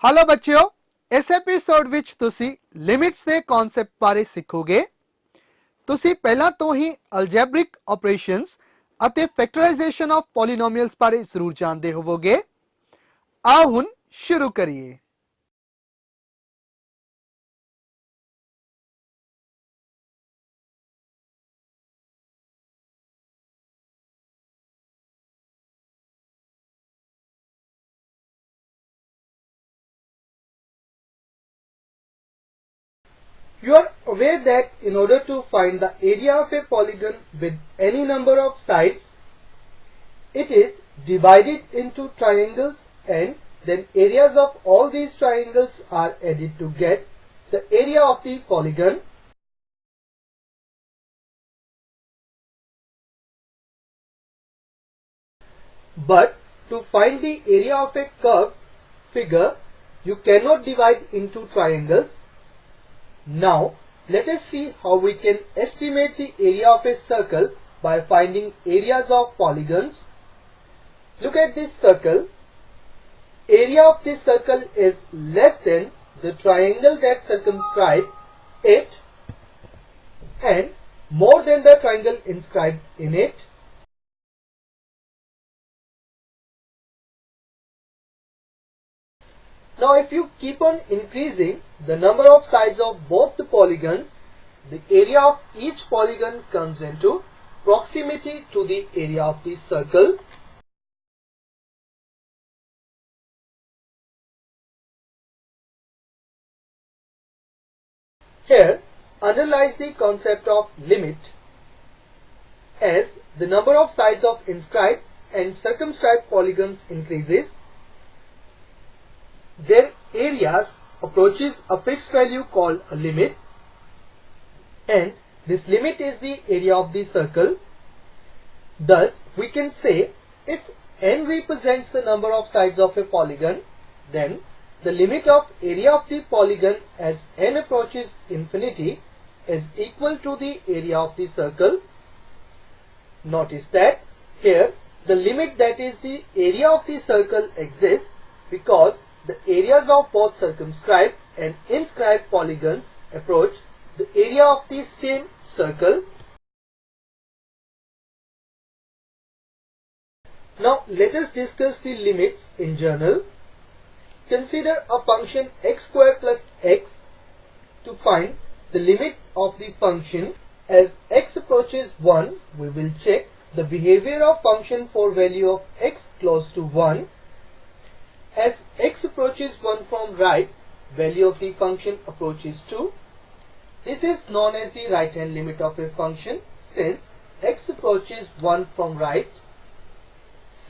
Hello बच्चों, इस episode विच तुसी लिमिट्स दे कॉन्सेप्ट बारे सीखोगे। तुसी पहला तो ही अलजेब्रिक ऑपरेशंस अते फैक्टराइजेशन ऑफ पॉलिनोमियल्स बारे जरूर जानते होवोगे। आओ हुन शुरू करिए। You are aware that in order to find the area of a polygon with any number of sides, it is divided into triangles and then areas of all these triangles are added to get the area of the polygon. But to find the area of a curved figure, you cannot divide into triangles. Now, let us see how we can estimate the area of a circle by finding areas of polygons. Look at this circle. Area of this circle is less than the triangle that circumscribes it and more than the triangle inscribed in it. Now if you keep on increasing the number of sides of both the polygons, the area of each polygon comes into proximity to the area of the circle. Here, analyze the concept of limit. As the number of sides of inscribed and circumscribed polygons increases, their areas approaches a fixed value called a limit, and this limit is the area of the circle. Thus, we can say if n represents the number of sides of a polygon, then the limit of area of the polygon as n approaches infinity is equal to the area of the circle. Notice that here the limit, that is the area of the circle, exists because the areas of both circumscribed and inscribed polygons approach the area of the same circle. Now let us discuss the limits in general. Consider a function x squared plus x. To find the limit of the function as x approaches 1, we will check the behavior of function for value of x close to 1. As x approaches 1 from right, value of the function approaches 2. This is known as the right hand limit of a function since x approaches 1 from right.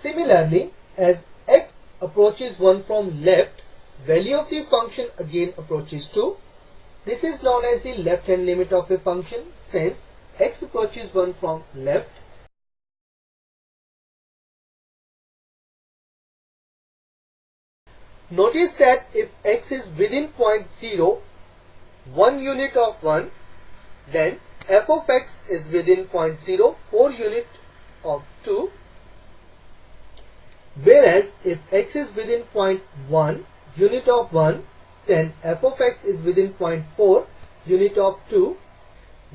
Similarly, as x approaches 1 from left, value of the function again approaches 2. This is known as the left hand limit of a function since x approaches 1 from left. Notice that if x is within point 0, 1 unit of 1, then f of x is within point 0, 4 unit of 2. Whereas if x is within point 1, unit of 1, then f of x is within point 4, unit of 2.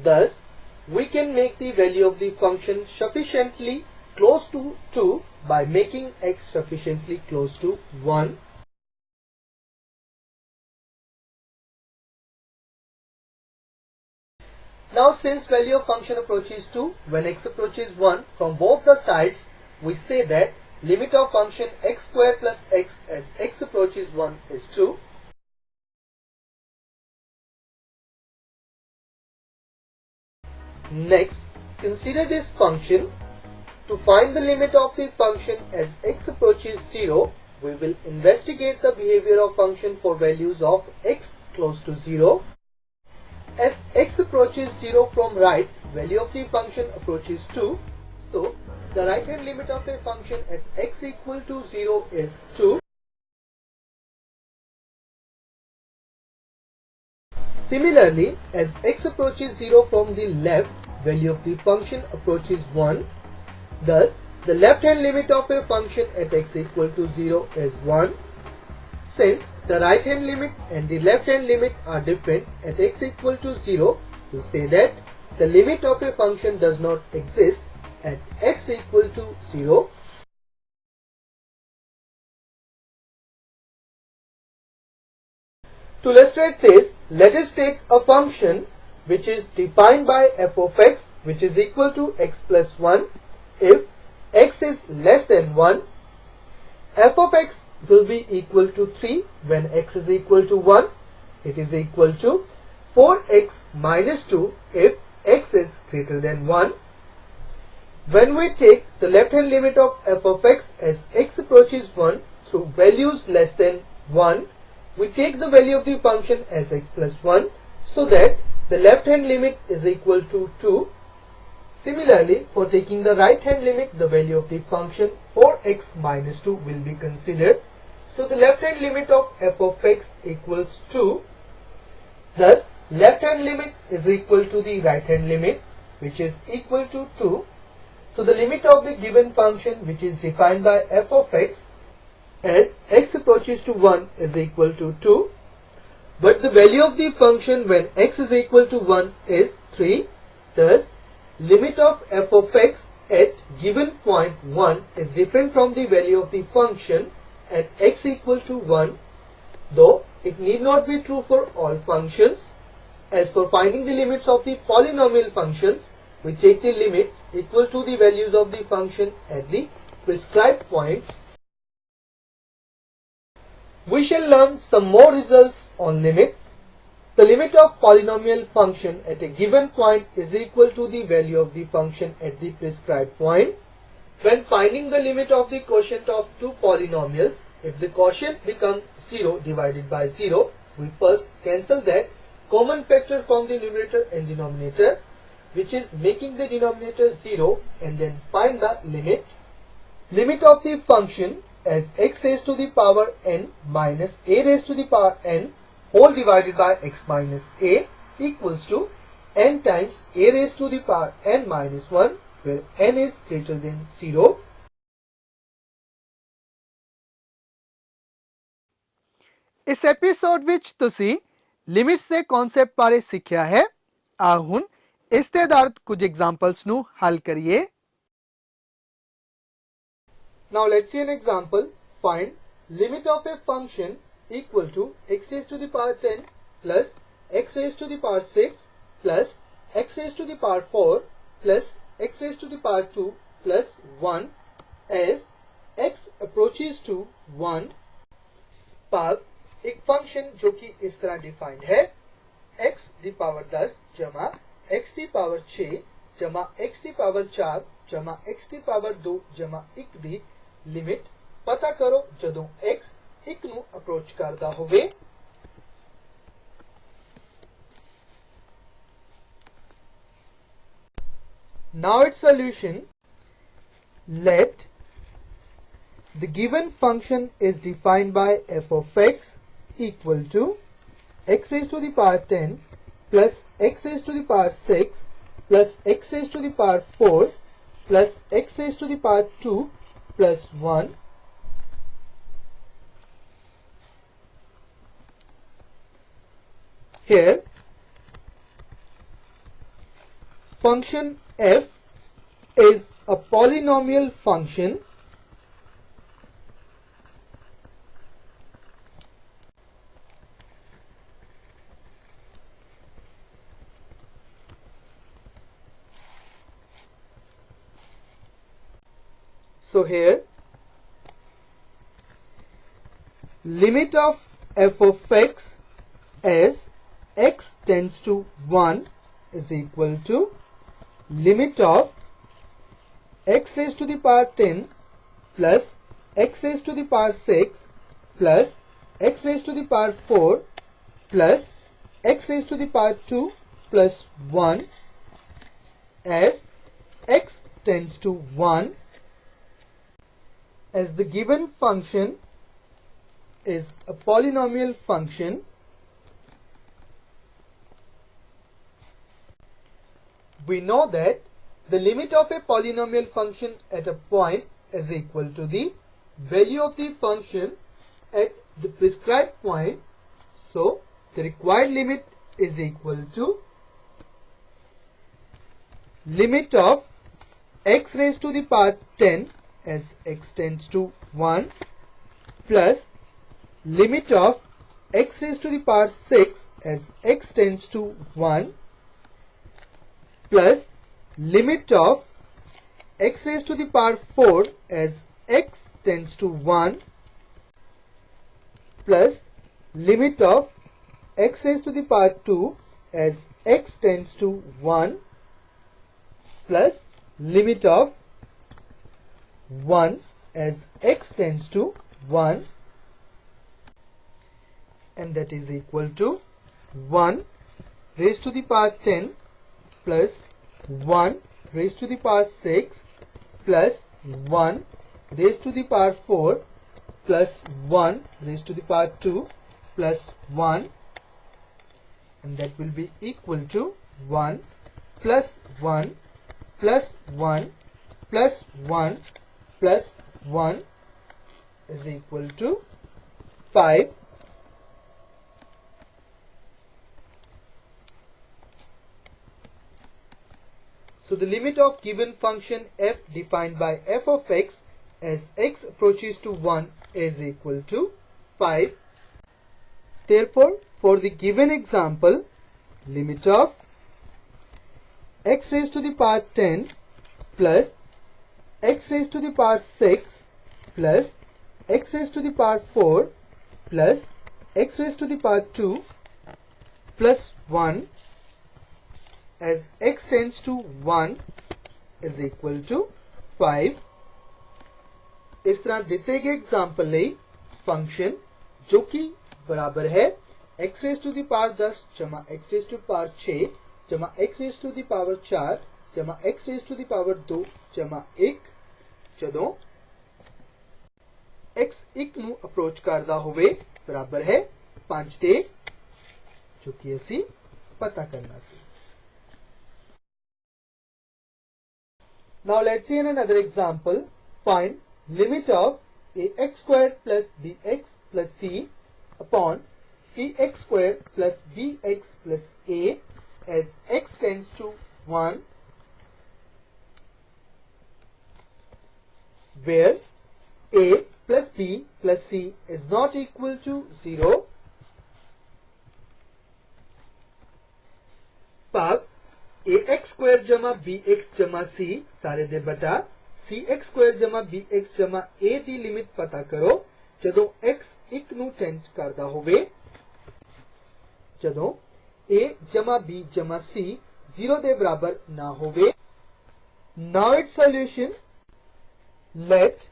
Thus, we can make the value of the function sufficiently close to 2 by making x sufficiently close to 1. Now since value of function approaches 2 when x approaches 1 from both the sides, we say that limit of function x squared plus x as x approaches 1 is 2. Next, consider this function. To find the limit of the function as x approaches 0, we will investigate the behavior of function for values of x close to 0. As x approaches 0 from right, value of the function approaches 2. So, the right hand limit of a function at x equal to 0 is 2. Similarly, as x approaches 0 from the left, value of the function approaches 1. Thus, the left hand limit of a function at x equal to 0 is 1. since the right hand limit and the left hand limit are different at x equal to 0, we say that the limit of a function does not exist at x equal to 0. To illustrate this, let us take a function which is defined by f of x, which is equal to x plus 1 if x is less than 1. F of x will be equal to 3 when x is equal to 1. It is equal to 4x minus 2 if x is greater than 1. When we take the left hand limit of f of x as x approaches 1 through values less than 1, we take the value of the function as x plus 1, so that the left hand limit is equal to 2. Similarly, for taking the right hand limit, the value of the function 4x minus 2 will be considered. So the left hand limit of f of x equals 2. Thus, left hand limit is equal to the right hand limit, which is equal to 2. So the limit of the given function, which is defined by f of x as x approaches to 1, is equal to 2. But the value of the function when x is equal to 1 is 3. Thus, limit of f of x at given point 1 is different from the value of the function at x equal to 1, though it need not be true for all functions. As for finding the limits of the polynomial functions, we take the limits equal to the values of the function at the prescribed points. We shall learn some more results on limit. The limit of polynomial function at a given point is equal to the value of the function at the prescribed point. When finding the limit of the quotient of two polynomials, if the quotient becomes 0 divided by 0, we first cancel that common factor from the numerator and denominator, which is making the denominator 0, and then find the limit. Limit of the function as x raised to the power n minus a raised to the power n whole divided by x minus a equals to n times a raised to the power n minus 1, where n is greater than 0. ਇਸ episode ਵਿੱਚ ਤੁਸੀਂ limits ਦੇ concept ਬਾਰੇ ਸਿੱਖਿਆ ਹੈ। ਆਓ ਹੁਣ ਇਸ ਤੇ ਆਧਾਰਿਤ ਕੁਝ ਐਗਜ਼ਾਮਪਲਸ ਨੂੰ ਹੱਲ ਕਰੀਏ। Now let's see an example. Find limit of a function equal to x raised to the power 10 plus x raised to the power 6 plus x raised to the power 4 plus x raised to the power 2 plus 1 as x approaches to 1. भाग एक function जो कि इस तरह defined है x the power 10 जमा x the power 6 जमा x the power 4 जमा x दी पावर 2 जमा 1 दी लिमिट पता करो ਜਦੋਂ x 1 ਨੂੰ ਅਪਰੋਚ ਕਰਦਾ ਹੋਵੇ। Now its solution. Let the given function is defined by f of x equal to x raised to the power 10 plus x raised to the power 6 plus x raised to the power 4 plus x raised to the power 2 plus 1. Here, function f is a polynomial function So here, limit of f of x as x tends to 1 is equal to limit of x raised to the power 10 plus x raised to the power 6 plus x raised to the power 4 plus x raised to the power 2 plus 1 as x tends to 1, as the given function is a polynomial function. We know that the limit of a polynomial function at a point is equal to the value of the function at the prescribed point. So the required limit is equal to limit of x raised to the power 10 as x tends to 1 plus limit of x raised to the power 6 as x tends to 1 plus limit of x raised to the power 4 as x tends to 1 plus limit of x raised to the power 2 as x tends to 1 plus limit of 1 as x tends to 1, and that is equal to 1 raised to the power 10 plus 1 raised to the power 6 plus 1 raised to the power 4 plus 1 raised to the power 2 plus 1, and that will be equal to 1 plus 1 plus 1 plus 1 plus 1 is equal to 5. So the limit of given function f defined by f of x as x approaches to 1 is equal to 5. Therefore, for the given example, limit of x raised to the power 10 plus x raised to the power 6 plus x raised to the power 4 plus x raised to the power 2 plus 1 as x tends to 1 is equal to 5. इस तरह दिते गए example ਲਈ function जो कि बराबर है x raised to the power 10 जमा x raised to the power 6 जमा x raised to the power 4 जमा x raised to the power 2 जमा 1 ਜਦੋਂ x 1 ਨੂੰ ਅਪਰੋਚ ਕਰਦਾ ਹੋਵੇ ਬਰਾਬਰ ਹੈ 5 ਦੇ, ਜੋ ਕਿ ਅਸੀਂ ਪਤਾ ਕਰਨਾ ਸੀ. Now let's see in another example. Find limit of ax squared plus bx plus c upon cx squared plus bx plus a as x tends to 1, where a plus b plus c is not equal to 0. ਭਾਵ ax square जमा bx जमा c ਸਾਰੇ ਦੇ ਬਟਾ cx square जमा bx जमा a the limit ਪਤਾ ਕਰੋ ਜਦੋਂ x 1 ਨੂੰ ਟੈਂਡ ਕਰਦਾ ਹੋਵੇ, ਜਦੋਂ a जमा b जमा c 0 ਦੇ ਬਰਾਬਰ ਨਾ ਹੋਵੇ. Now its solution. Let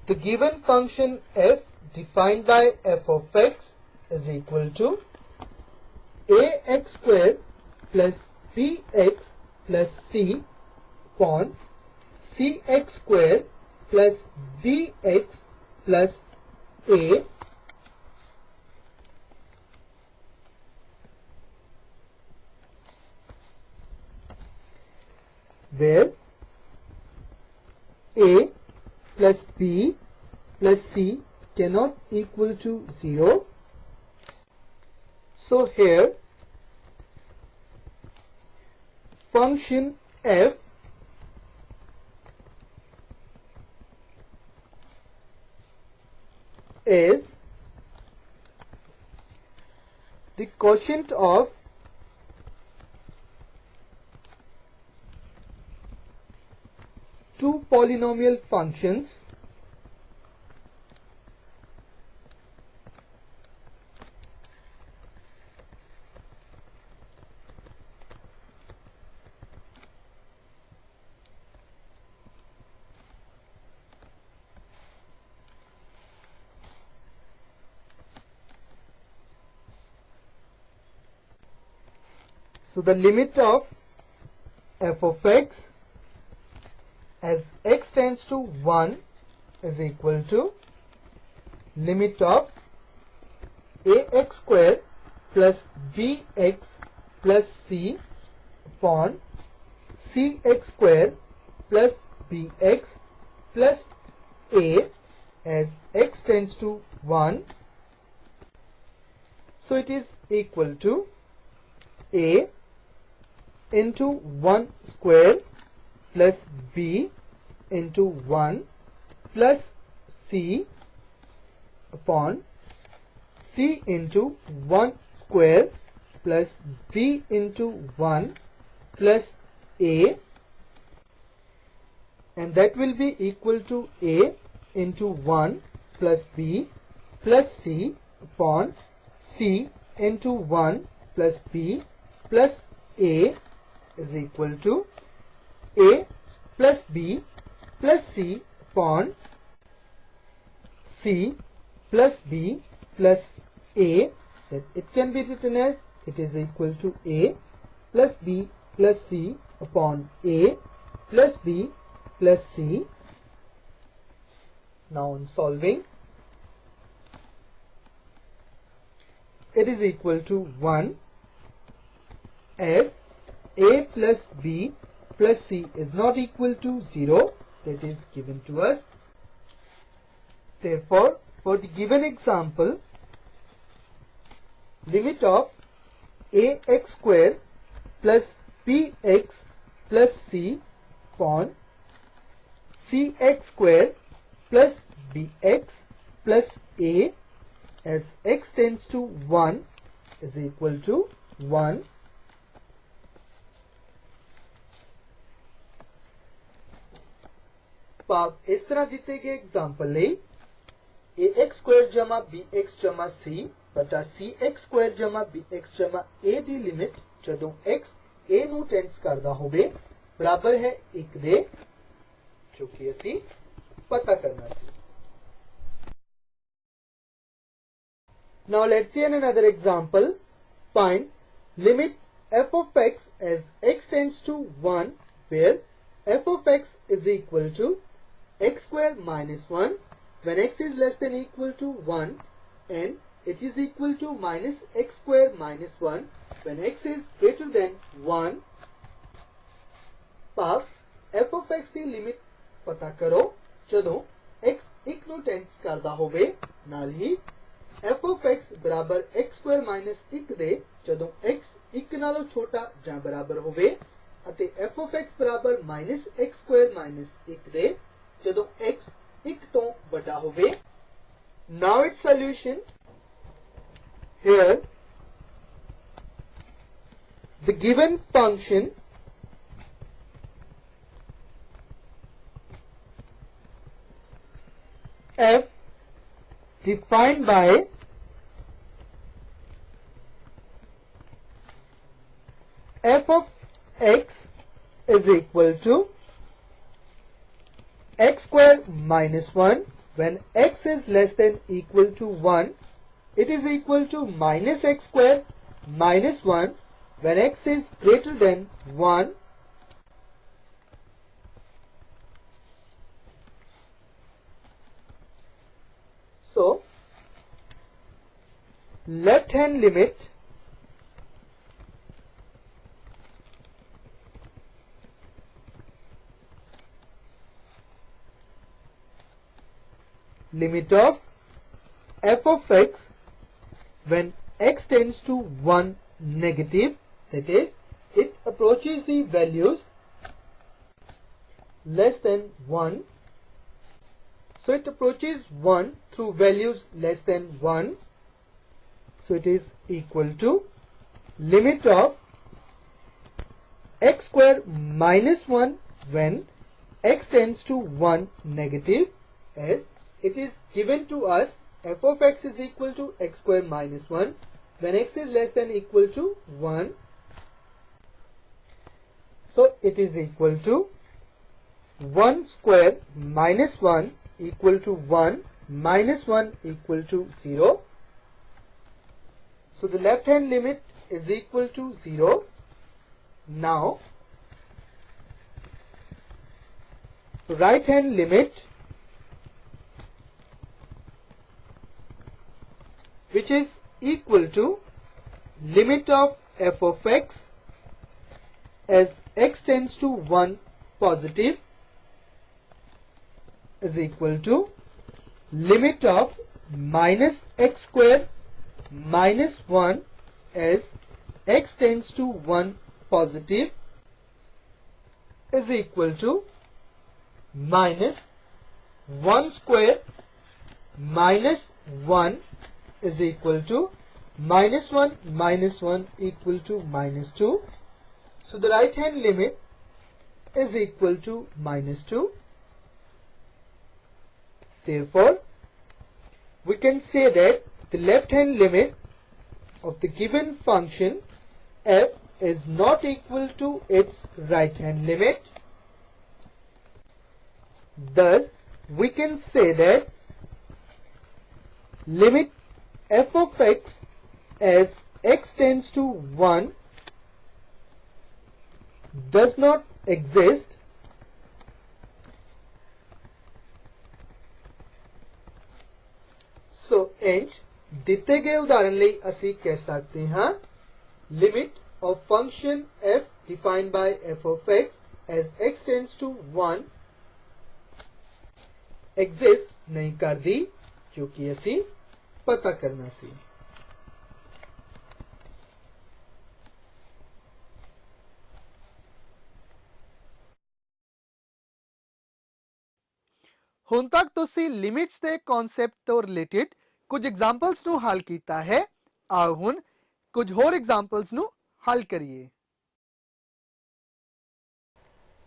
the given function f defined by f of x is equal to ax squared plus bx plus c upon cx squared plus bx plus a where a plus b plus c cannot equal to 0. So here function f is the quotient of two polynomial functions So the limit of f of x as x tends to 1 is equal to limit of ax squared plus bx plus c upon cx squared plus bx plus a as x tends to 1 So it is equal to a into 1 square plus b into 1 plus c upon c into 1 square plus b into 1 plus a, and that will be equal to a into 1 plus b plus c upon c into 1 plus b plus a is equal to a plus b plus c upon c plus b plus a, that it can be written as it is equal to a plus b plus c upon a plus b plus c. Now in solving, it is equal to 1 as a plus b plus c is not equal to 0, that is given to us. Therefore, for the given example, limit of ax square plus bx plus c upon cx square plus bx plus a as x tends to 1 is equal to 1. भाव इस तरह दिते गए example ਲਈ ax square जमा bx जमा c बटा cx square जमा bx जमा a ਦੀ ਲਿਮਿਟ ਜਦੋਂ x a ਨੂੰ ਟੈਂਡਸ ਕਰਦਾ ਹੋਵੇ ਬਰਾਬਰ ਹੈ 1 ਦੇ, ਜੋ ਕਿ ਅਸੀਂ ਪਤਾ ਕਰਨਾ ਸੀ. Now let's see another example. Find limit f of x as x tends to 1 where f of x is equal to x square minus 1 when x is less than equal to 1 and it is equal to minus x square minus 1 when x is greater than 1. ਭਾਵ f of x the limit ਪਤਾ ਕਰੋ ਜਦੋਂ x 1 ਨੂੰ ਟੈਂਡਸ ਕਰਦਾ ਹੋਵੇ, ਨਾਲ ਹੀ f of x ਬਰਾਬਰ x square minus 1 ਦੇ ਜਦੋਂ x 1 ਨਾਲੋਂ ਛੋਟਾ ਜਾਂ ਬਰਾਬਰ ਹੋਵੇ ਅਤੇ f of x ਬਰਾਬਰ minus x square minus 1 ਦੇ ਜਦੋਂ x 1 ਤੋਂ ਵੱਡਾ ਹੋਵੇ. Now its solution. Here the given function f defined by f of x is equal to x square minus 1 when x is less than equal to 1. It is equal to minus x square minus 1 when x is greater than 1. So, left hand limit of f of x when x tends to 1 negative, that is, it approaches the values less than 1. So it approaches 1 through values less than 1. So it is equal to limit of x square minus 1 when x tends to 1 negative, as it is given to us f of x is equal to x square minus 1 when x is less than equal to 1. So it is equal to 1 square minus 1 equal to 1 minus 1 equal to 0. So the left hand limit is equal to 0. Now right hand limit, which is equal to limit of f of x as x tends to 1 positive is equal to limit of minus x square minus 1 as x tends to 1 positive is equal to minus 1 square minus 1 is equal to minus 1 equal to minus 2. So the right hand limit is equal to minus 2. Therefore, we can say that the left hand limit of the given function f is not equal to its right hand limit. Thus, we can say that limit f of x as x tends to 1 does not exist. So, inch ਦਿੱਤੇ ਗਏ ਉਦਾਹਰਨ ਲਈ ਅਸੀਂ ਕਹਿ ਸਕਦੇ ਹਾਂ limit of function f defined by f of x as x tends to 1 exist नहीं करती जो कि ਅਸੀਂ पता करना ਸੀ। ਹੁਣ ਤੱਕ ਤੁਸੀਂ ਲਿਮਿਟਸ ਦੇ ਕਨਸੈਪਟ ਤੋਂ ਰਿਲੇਟਡ ਕੁਝ ਐਗਜ਼ਾਮਪਲਸ ਨੂੰ ਹੱਲ ਕੀਤਾ ਹੈ। ਆਓ ਹੁਣ ਕੁਝ ਹੋਰ ਐਗਜ਼ਾਮਪਲਸ ਨੂੰ ਹੱਲ ਕਰੀਏ।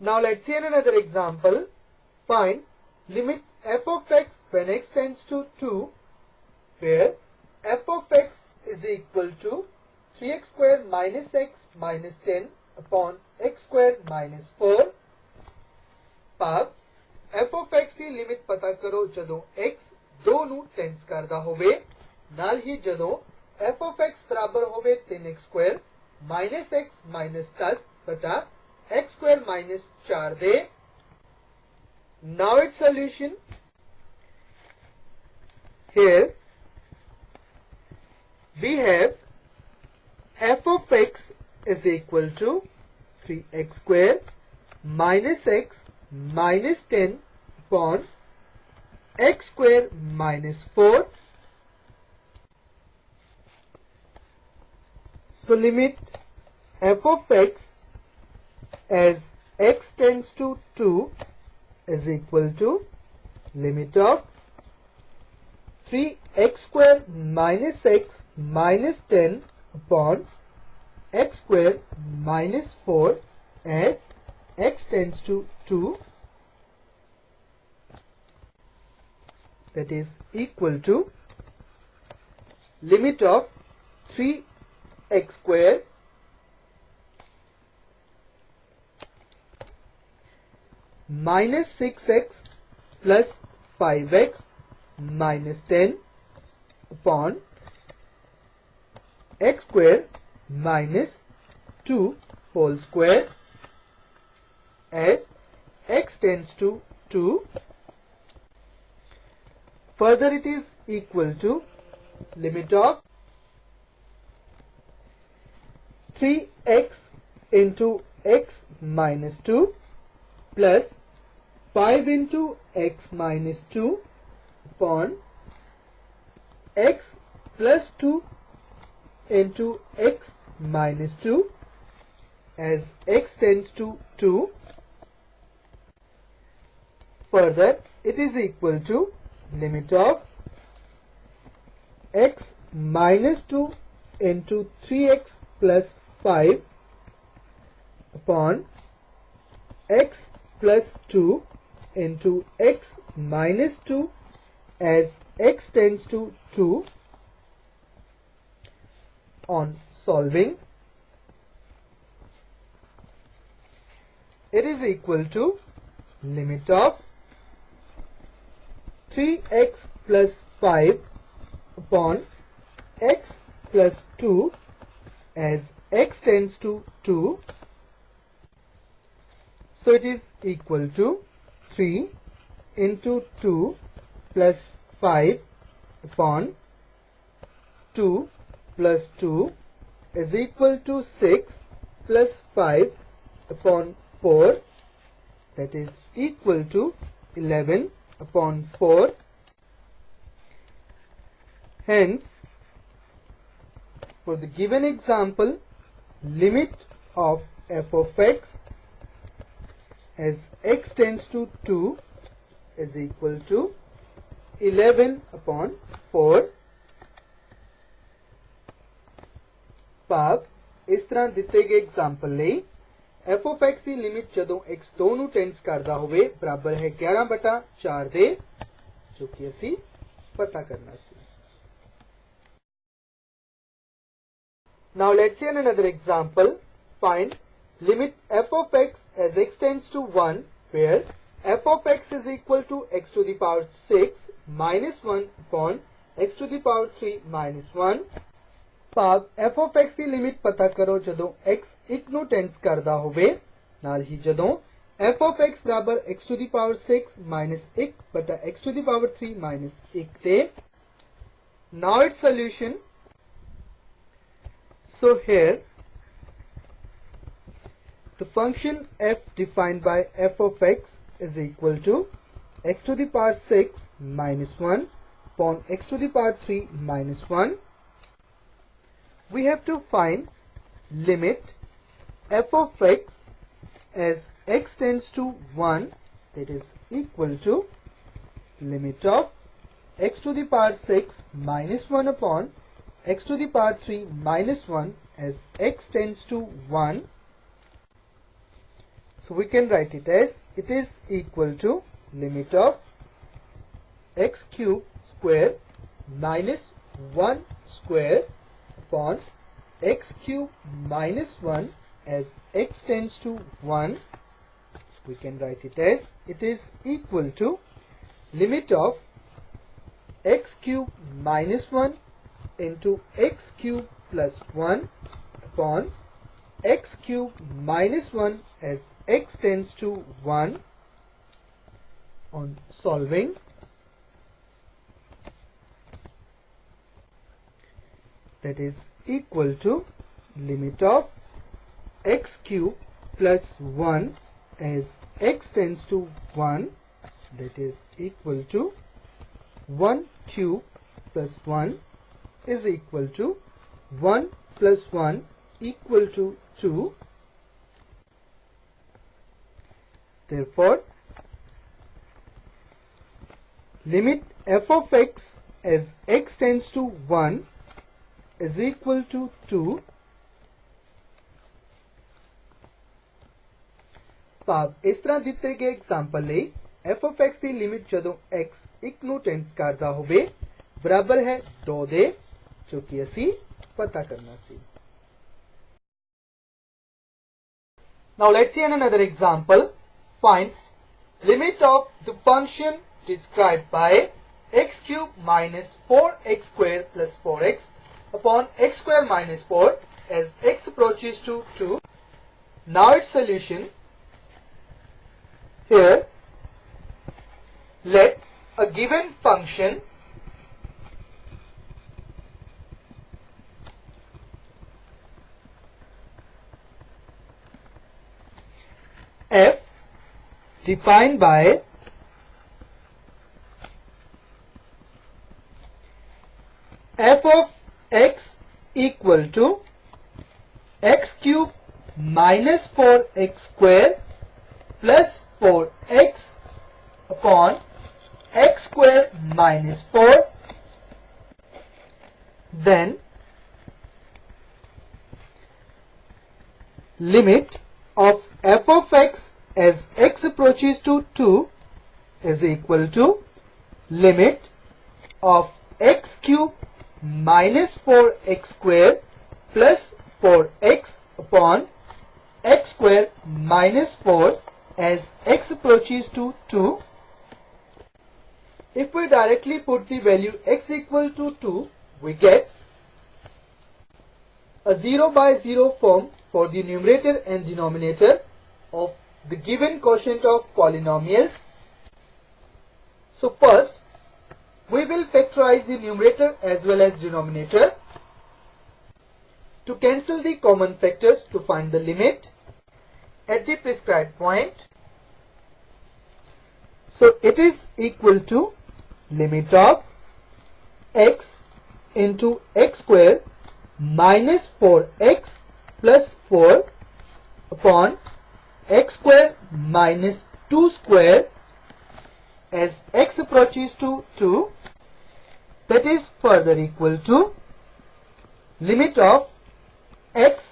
Now let's see another example. Find limit f of x when x tends to 2 where f of x is equal to 3x square minus x minus 10 upon x square minus 4. ਭਾਵ f of x the limit ਪਤਾ ਕਰੋ ਜਦੋਂ x 2 ਨੂੰ tens ਕਰਦਾ ਹੋਵੇ ਨਾਲ ਹੀ ਜਦੋਂ f of x ਬਰਾਬਰ ਹੋਵੇ 3x square minus x minus 10 ਬਟਾ x square minus 4 ਦੇ। Now its solution. Here we have f of x is equal to 3x square minus x minus 10 upon x square minus 4. So limit f of x as x tends to 2 is equal to limit of 3x square minus x minus 10 upon x square minus 4 as x tends to 2, that is equal to limit of 3x square minus 6x plus 5x minus 10 upon x square minus 2 whole square as x tends to 2. Further it is equal to limit of 3x into x minus 2 plus 5 into x minus 2 upon x plus 2 into x minus 2 as x tends to 2. Further, it is equal to limit of x minus 2 into 3x plus 5 upon x plus 2 into x minus 2 as x tends to 2. On solving, it is equal to limit of 3x plus 5 upon x plus 2 as x tends to 2. So it is equal to 3 into 2 plus 5 upon 2 plus 2 is equal to 6 plus 5 upon 4, that is equal to 11 upon 4. Hence, for the given example, limit of f of x as x tends to 2 is equal to 11 upon 4. ਭਾਵ ਇਸ ਤਰ੍ਹਾਂ ਦਿੱਤੇ ਗਏ example ਲਈ f of x the limit ਜਦੋਂ x 2 ਨੂੰ ਟੈਂਡਸ ਕਰਦਾ ਹੋਵੇ ਬਰਾਬਰ ਹੈ 11/4 ਦੇ, ਜੋ ਕਿ ਅਸੀਂ ਪਤਾ ਕਰਨਾ ਸੀ. Now let's see another example. Find limit f of x as x tends to 1 where f of x is equal to x to the power 6 minus 1 upon x to the power 3 minus 1. ਭਾਵ f of x the limit ਪਤਾ ਕਰੋ ਜਦੋਂ x 1 ਨੂੰ ਟੈਂਡਸ ਕਰਦਾ ਹੋਵੇ, ਨਾਲ ਹੀ ਜਦੋਂ f of x ਬਰਾਬਰ x to the power 6 minus 1 ਬਟਾ x to the power 3 minus 1 ਤੇ. Now its solution. So here the function f defined by f of x is equal to x to the power 6 minus 1 upon x to the power 3 minus 1. We have to find limit f of x as x tends to 1, that is equal to limit of x to the power 6 minus 1 upon x to the power 3 minus 1 as x tends to 1. So we can write it as it is equal to limit of x cube square minus 1 square upon x cube minus 1 as x tends to 1. We can write it as it is equal to limit of x cube minus 1 into x cube plus 1 upon x cube minus 1 as x tends to 1. On solving, that is equal to limit of x cube plus 1 as x tends to 1, that is equal to 1 cube plus 1 is equal to 1 plus 1 equal to 2. Therefore, limit f of x as x tends to 1 is equal to 2. ਭਾਵ ਇਸ ਤਰ੍ਹਾਂ ਦਿੱਤੇ ਗਏ example ਲਈ f of x the limit ਜਦੋਂ x 1 ਨੂੰ ਟੈਂਡਸ ਕਰਦਾ ਹੋਵੇ ਬਰਾਬਰ ਹੈ 2 ਦੇ, ਜੋ ਕਿ ਅਸੀਂ ਪਤਾ ਕਰਨਾ ਸੀ. Now let's see another example. Find limit of the function described by x cube minus 4x square plus 4x upon x square minus 4 as x approaches to 2. Now its solution. Here, let a given function f defined by f of x equal to x cube minus 4x square plus 4x upon x square minus 4. Then limit of f of x as x approaches to 2 is equal to limit of x cube minus 4x square plus 4x upon x square minus 4 as x approaches to 2. If we directly put the value x equal to 2, we get a 0 by 0 form for the numerator and denominator of the given quotient of polynomials. So first, we will factorize the numerator as well as denominator to cancel the common factors to find the limit at the prescribed point. So it is equal to limit of x into x square minus 4x plus 4 upon x square minus 2 square as x approaches to 2, that is further equal to limit of x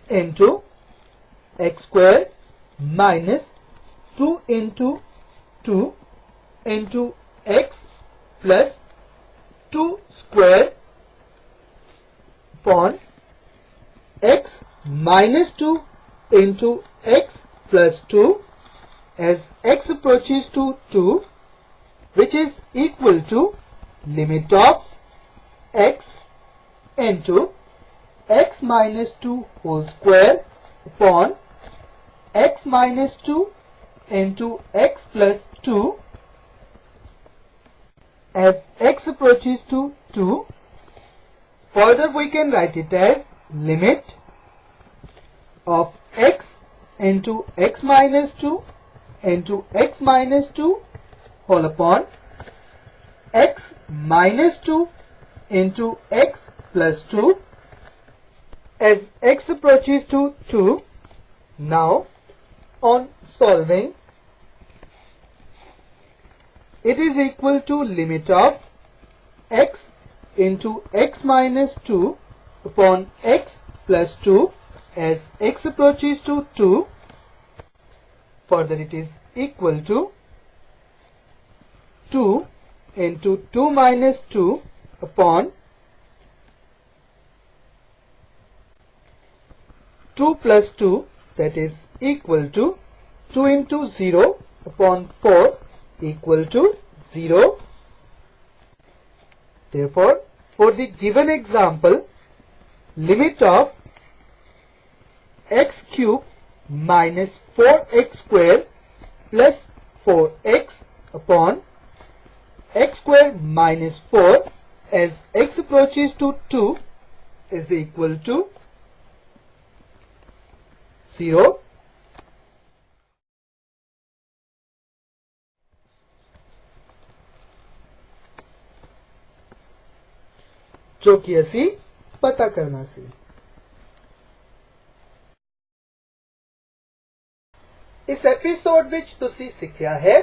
into x square minus 2 into 2 into x plus 2 square upon x minus 2 into x plus 2 as x approaches to 2, which is equal to limit of x into x minus 2 whole square upon x minus 2 into x plus 2 as x approaches to 2. Further we can write it as limit of x into x minus 2 into x minus 2 whole upon x minus 2 into x plus 2 as x approaches to 2. Now on solving, it is equal to limit of x into x minus 2 upon x plus 2 as x approaches to 2. Further it is equal to 2 into 2 minus 2 upon 2 plus 2, that is equal to 2 into 0 upon 4 equal to 0. Therefore, for the given example, limit of x cube minus 4x square plus 4x upon x square minus 4 as x approaches to 2 is equal to 0. जो कि ਅਸੀਂ ਪਤਾ ਕਰਨਾ ਸੀ। ਇਸ episode ਵਿੱਚ ਤੁਸੀਂ ਸਿੱਖਿਆ ਹੈ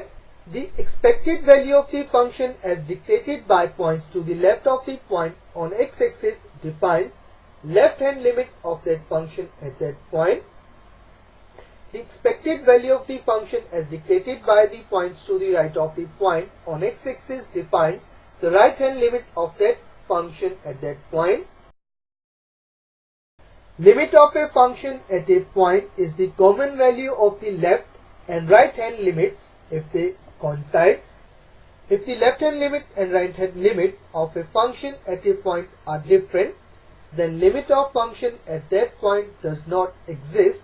the expected value of the function as dictated by points to the left of the point on x-axis defines left hand limit of that function at that point. The expected value of the function as dictated by the points to the right of the point on x-axis defines the right hand limit of that function at that point. Limit of a function at a point is the common value of the left and right hand limits if they coincide. If the left hand limit and right hand limit of a function at a point are different, then limit of function at that point does not exist.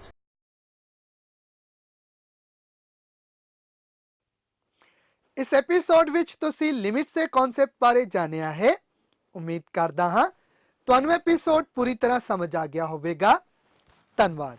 ਇਸ episode ਵਿੱਚ ਤੁਸੀਂ limits ਦੇ concept ਬਾਰੇ ਜਾਣਿਆ ਹੈ। ਉਮੀਦ ਕਰਦਾ ਹਾਂ ਤੁਹਾਨੂੰ ਐਪੀਸੋਡ ਪੂਰੀ ਤਰ੍ਹਾਂ ਸਮਝ ਆ ਗਿਆ ਹੋਵੇਗਾ। ਧੰਨਵਾਦ।